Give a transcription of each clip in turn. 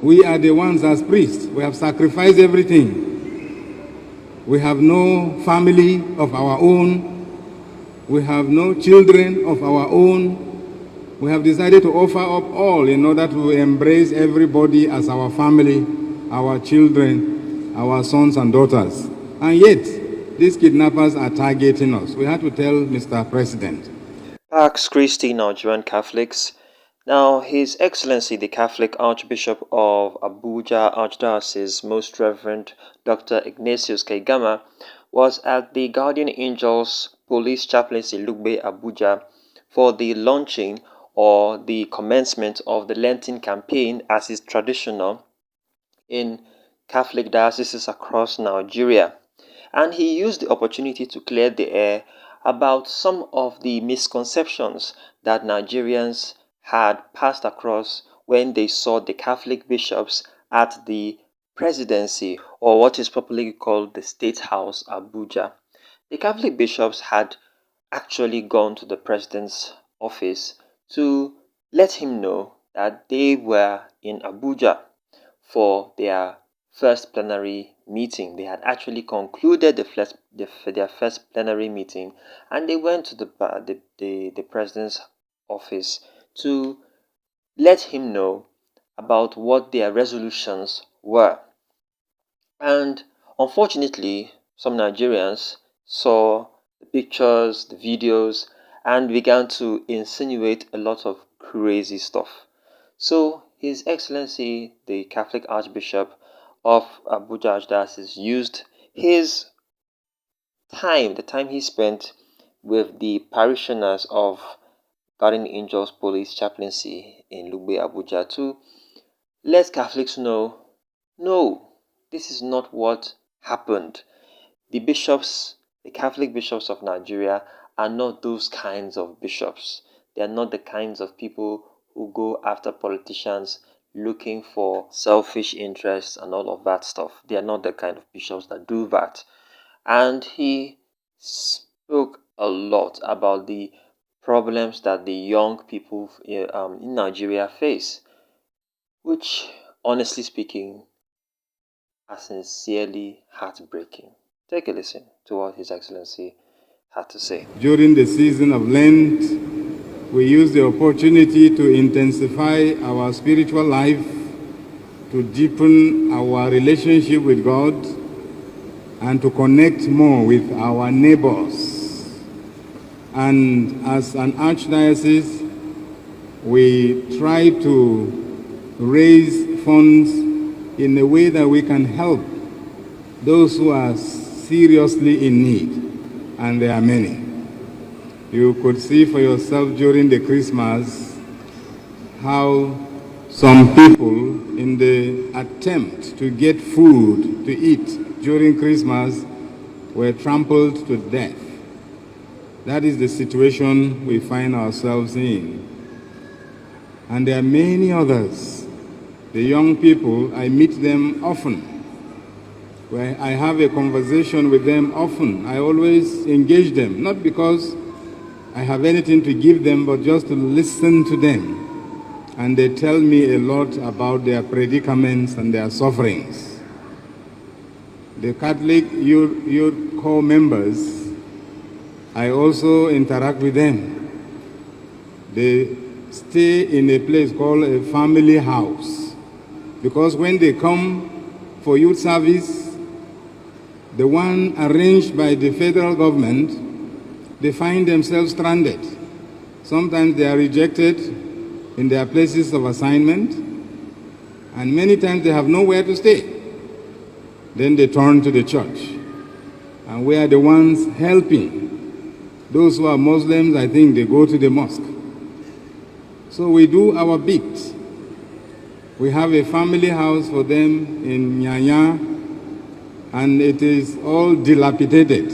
We are the ones as priests. We have sacrificed everything. We have no family of our own. We have no children of our own. We have decided to offer up all in order to embrace everybody as our family, our children, our sons and daughters. And yet, these kidnappers are targeting us. We had to tell Mr. President. Pax Christi Nigerian Catholics. Now, His Excellency the Catholic Archbishop of Abuja Archdiocese, Most Reverend Dr. Ignatius Kaigama, was at the Guardian Angels Police Chaplaincy Lugbe, Abuja for the launching or the commencement of the Lenten campaign, as is traditional in Catholic dioceses across Nigeria. And he used the opportunity to clear the air about some of the misconceptions that Nigerians had passed across when they saw the Catholic bishops at the presidency, or what is popularly called the State House, Abuja. The Catholic bishops had actually gone to the president's office to let him know that they were in Abuja for their first plenary meeting. They had actually concluded their first plenary meeting, and they went to the president's office to let him know about what their resolutions were. And unfortunately, some Nigerians saw the pictures, the videos, and began to insinuate a lot of crazy stuff. So His Excellency the Catholic Archbishop of Abuja Archdiocese used his time, the time he spent with the parishioners of Guardian Angels Police Chaplaincy in Lugbe, Abuja, to let Catholics know, no, this is not what happened. The bishops, the Catholic bishops of Nigeria, are not those kinds of bishops. They are not the kinds of people who go after politicians looking for selfish interests and all of that stuff. They are not the kind of bishops that do that. And he spoke a lot about the problems that the young people in Nigeria face, which, honestly speaking, are sincerely heartbreaking. Take a listen to what His Excellency had to say. During the season of Lent, we use the opportunity to intensify our spiritual life, to deepen our relationship with God, and to connect more with our neighbors. And as an archdiocese, we try to raise funds in a way that we can help those who are seriously in need, and there are many. You could see for yourself during the Christmas how some people, in the attempt to get food to eat during Christmas, were trampled to death. That is the situation we find ourselves in. And there are many others. The young people, I meet them often. Where I have a conversation with them often. I always engage them, not because I have anything to give them, but just to listen to them. And they tell me a lot about their predicaments and their sufferings. The Catholic youth corps members, I also interact with them. They stay in a place called a family house, because when they come for youth service, the one arranged by the federal government, they find themselves stranded. Sometimes they are rejected in their places of assignment, and many times they have nowhere to stay. Then they turn to the church, and we are the ones helping. Those who are Muslims, I think they go to the mosque. So we do our bit. We have a family house for them in Nyanya, and it is all dilapidated.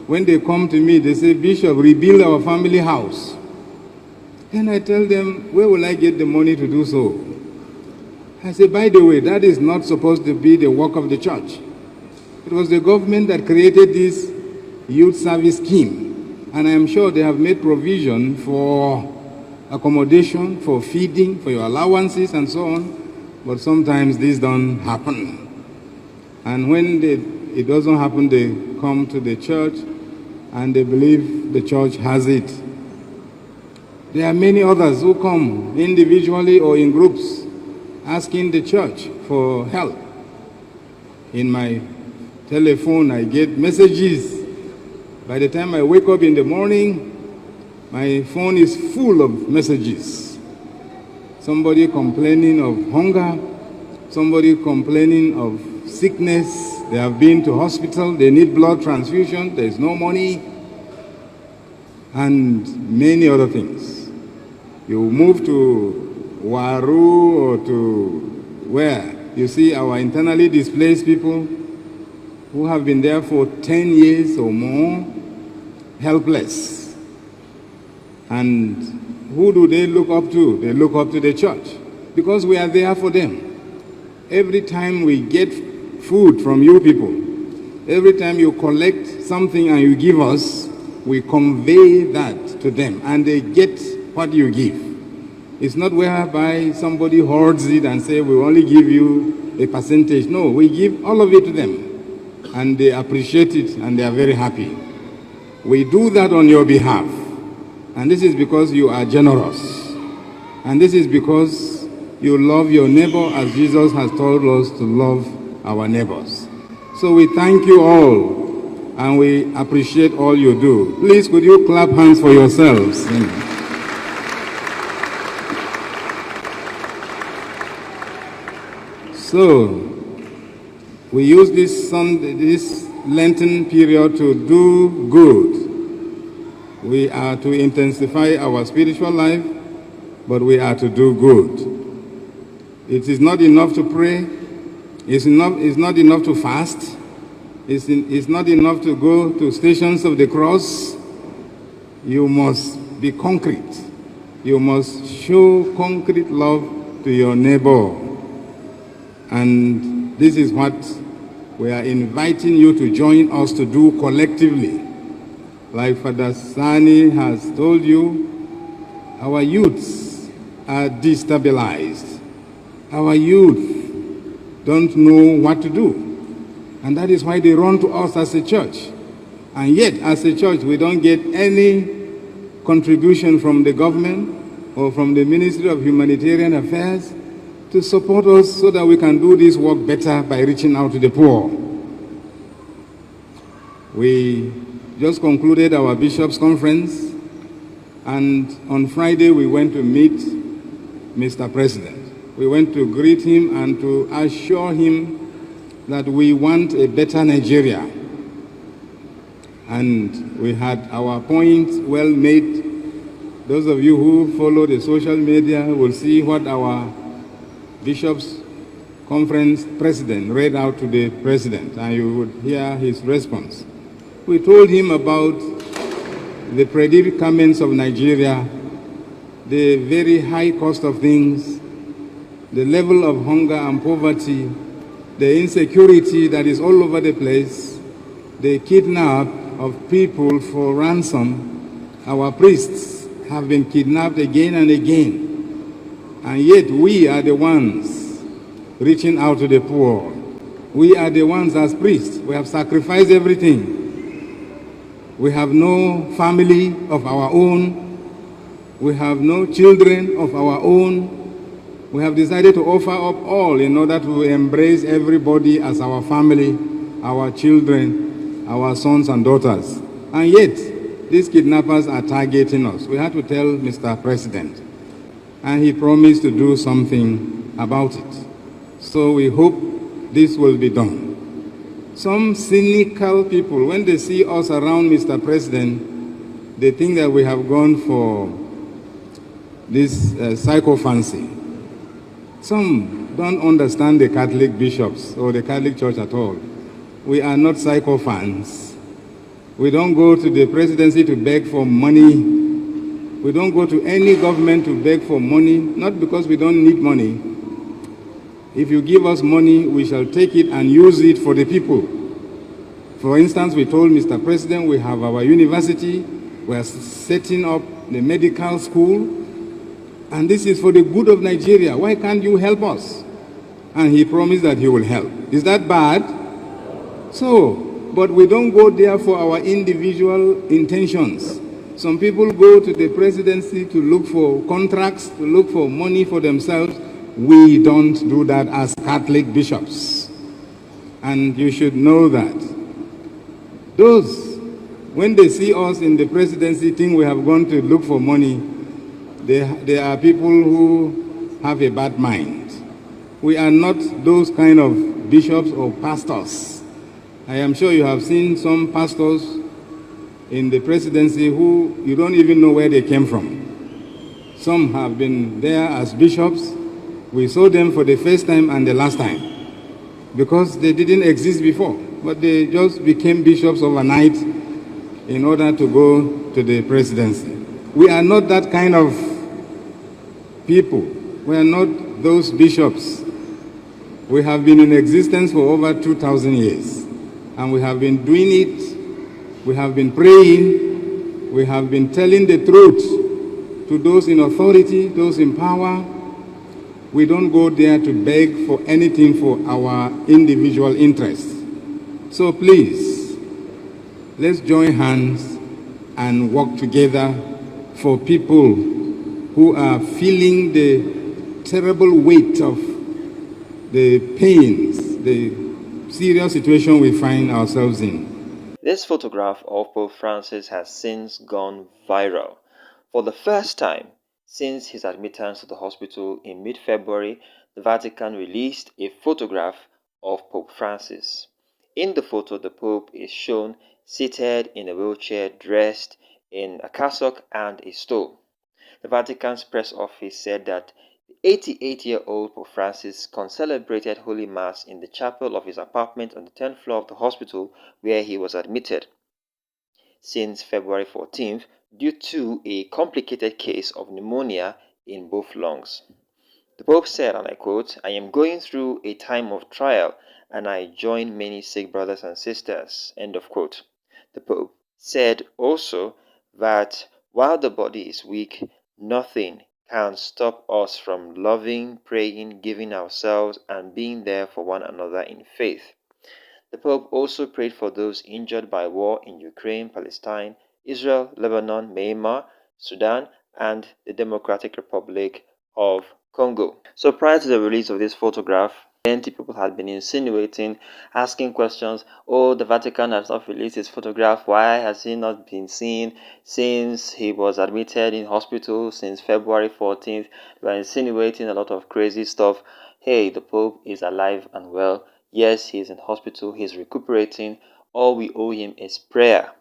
When they come to me, they say, "Bishop, rebuild our family house." And I tell them, where will I get the money to do so? I say, by the way, that is not supposed to be the work of the church. It was the government that created this youth service scheme. And I am sure they have made provision for accommodation, for feeding, for your allowances and so on. but sometimes this don't happen. And when it doesn't happen, they come to the church and they believe the church has it. There are many others who come individually or in groups asking the church for help. In my telephone, I get messages. By the time I wake up in the morning, my phone is full of messages. Somebody complaining of hunger, somebody complaining of sickness. They have been to hospital, they need blood transfusion, there is no money, and many other things. You move to Waru or to where? You see our internally displaced people who have been there for 10 years or more, helpless. And who do they look up to? They look up to the church because we are there for them. Every time we get food from you people, every time you collect something and you give us, we convey that to them and they get what you give. It's not whereby somebody hoards it and say we only give you a percentage. No, we give all of it to them and they appreciate it and they are very happy. We do that on your behalf, and this is because you are generous, and this is because you love your neighbor as Jesus has told us to love our neighbors. So we thank you all and we appreciate all you do. Please, could you clap hands for yourselves? So we use this Lenten period to do good. We are to intensify our spiritual life, but we are to do good. It is not enough to pray. It's not enough to fast. It's not enough to go to stations of the cross. You must be concrete. You must show concrete love to your neighbor. And this is what we are inviting you to join us to do collectively. Like Father Sani has told you, our youths are destabilized. Our youth don't know what to do. And that is why they run to us as a church. And yet, as a church, we don't get any contribution from the government or from the Ministry of Humanitarian Affairs to support us so that we can do this work better by reaching out to the poor. We just concluded our bishops' conference, and on Friday we went to meet Mr. President. We went to greet him and to assure him that we want a better Nigeria. And we had our points well made. Those of you who follow the social media will see what our Bishops' Conference President read out to the President, and you would hear his response. We told him about the predicaments of Nigeria, the very high cost of things, the level of hunger and poverty, the insecurity that is all over the place, the kidnap of people for ransom. Our priests have been kidnapped again and again. And yet we are the ones reaching out to the poor. We are the ones as priests. We have sacrificed everything. We have no family of our own. We have no children of our own. We have decided to offer up all in order to embrace everybody as our family, our children, our sons and daughters. And yet, these kidnappers are targeting us. We had to tell Mr. President. And he promised to do something about it. So we hope this will be done. Some cynical people, when they see us around Mr. President, they think that we have gone for this psychophancy. Some don't understand the Catholic bishops or the Catholic Church at all. We are not sycophants. We don't go to the presidency to beg for money. We don't go to any government to beg for money, not because we don't need money. If you give us money, we shall take it and use it for the people. For instance, we told Mr. President we have our university, we are setting up the medical school, and this is for the good of Nigeria. Why can't you help us? and he promised that he will help. Is that bad? So, but we don't go there for our individual intentions. Some people go to the presidency to look for contracts, to look for money for themselves. We don't do that as Catholic bishops. And you should know that. Those, when they see us in the presidency, think we have gone to look for money, they are people who have a bad mind. We are not those kind of bishops or pastors. I am sure you have seen some pastors in the presidency who you don't even know where they came from. Some have been there as bishops. We saw them for the first time and the last time because they didn't exist before, but they just became bishops overnight in order to go to the presidency. We are not that kind of people. We are not those bishops. We have been in existence for over 2,000 years, and we have been doing it. We have been praying. We have been telling the truth to those in authority, those in power. We don't go there to beg for anything for our individual interests. So please, let's join hands and work together for people who are feeling the terrible weight of the pains, the serious situation we find ourselves in. This photograph of Pope Francis has since gone viral. For the first time since his admittance to the hospital in mid-February, the Vatican released a photograph of Pope Francis. In the photo, the Pope is shown seated in a wheelchair, dressed in a cassock and a stole. The Vatican's press office said that the 88-year-old Pope Francis concelebrated Holy Mass in the chapel of his apartment on the 10th floor of the hospital where he was admitted since February 14th due to a complicated case of pneumonia in both lungs. The Pope said, and I quote, "I am going through a time of trial and I join many sick brothers and sisters," end of quote. The Pope said also that while the body is weak, nothing can stop us from loving, praying, giving ourselves, and being there for one another in faith. The Pope also prayed for those injured by war in Ukraine, Palestine, Israel, Lebanon, Myanmar, Sudan, and the Democratic Republic of Congo. So prior to the release of this photograph, plenty people had been insinuating, asking questions. Oh, the Vatican has not released his photograph. Why has he not been seen since he was admitted in hospital since February 14th? They were insinuating a lot of crazy stuff. Hey, the Pope is alive and well. Yes, he's in hospital. He's recuperating. All we owe him is prayer.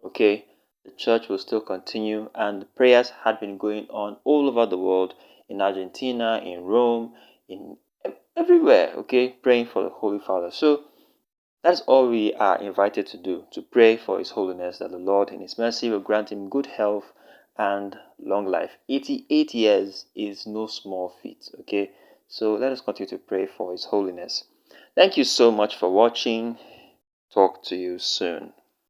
Okay? The church will still continue, and the prayers had been going on all over the world, in Argentina, in Rome, in everywhere, okay, praying for the Holy Father. So that's all we are invited to do, to pray for His Holiness, that the Lord in His mercy will grant him good health and long life. 88 years is no small feat, okay? So let us continue to pray for His Holiness. Thank you so much for watching. Talk to you soon.